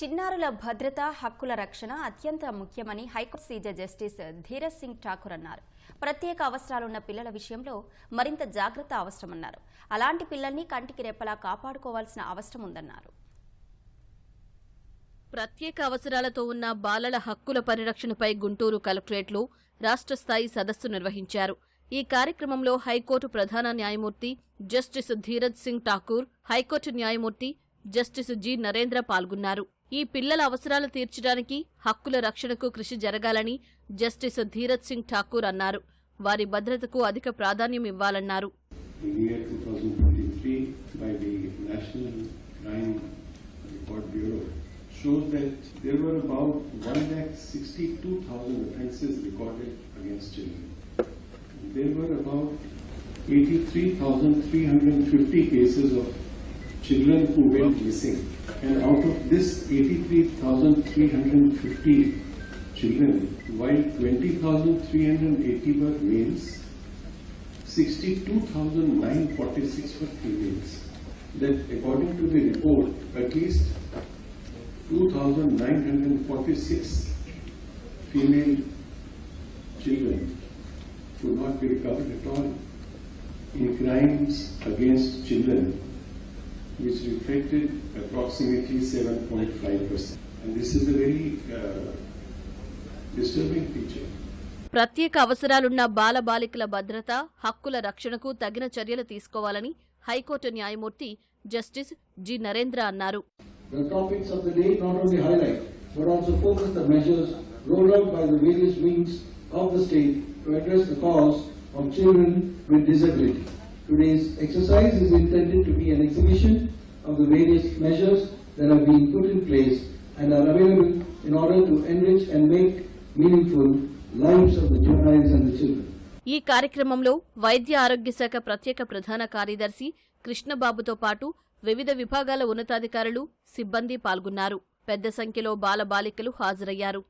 చిన్నారుల భద్రత హక్కుల రక్షణ అత్యంత ముఖ్యమని హైకోర్టు సీజర్ జస్టిస్ ధీరజ్ సింగ్ ఠాకూర్ అన్నారు. ప్రత్యేక అవసరాలున్న పిల్లల విషయంలో మరింత జాగ్రత్త అవసరమన్నారు. అలాంటి పిల్లల్ని కంటికి రెప్పలా కాపాడుకోవాల్సిన అవసరం ఉందన్నారు. ప్రత్యేక అవసరాలతో ఉన్న బాలల హక్కుల పరిరక్షణపై గుంటూరు కలెక్టరేట్లో రాష్ట్ర స్థాయి సదస్సు నిర్వహించారు. ఈ కార్యక్రమంలో హైకోర్టు ప్రధాన న్యాయమూర్తి జస్టిస్ ధీరజ్ సింగ్ ఠాకూర్, హైకోర్టు న్యాయమూర్తి జస్టిస్ జి నరేంద్ర పాల్గొన్నారు. ఈ పిల్లల అవసరాలు తీర్చడానికి హక్కుల రక్షణకు కృషి జరగాలని జస్టిస్ ధీరజ్ సింగ్ ఠాకూర్ అన్నారు. వారి భద్రతకు అధిక ప్రాధాన్యం ఇవ్వాలన్నారు. shows that there were about 1,62,000 offences recorded against children. There were about 83,350 cases of children who went missing. And out of this 83,350 children, while 20,380 were males, 62,946 were females. That according to the report, at least 2,946 female children could not be recovered at all in crimes against children, which reflected approximately 7.5%. And this is a very disturbing feature. ప్రత్యేక అవసరాలున్న బాలబాలికల భద్రత హక్కుల రక్షణకు తగిన చర్యలు తీసుకోవాలని high court న్యాయమూర్తి justice G Narendra అన్నారు. The topics of the day not only highlight but also focus the measures rolled out by the various wings of the state to address the cause of children with disability. Today's exercise is intended to be an exhibition of the various measures that have been put in place and are available in order to enrich and make meaningful lives of the juveniles and the children. ఈ కార్యక్రమంలో వైద్య ఆరోగ్య శాఖ ప్రత్యేక ప్రధాన కార్యదర్శి కృష్ణబాబుతో పాటు వివిధ విభాగాల ఉన్నతాధికారులు, సిబ్బంది పాల్గొన్నారు. పెద్ద సంఖ్యలో బాలబాలికలు హాజరయ్యారు.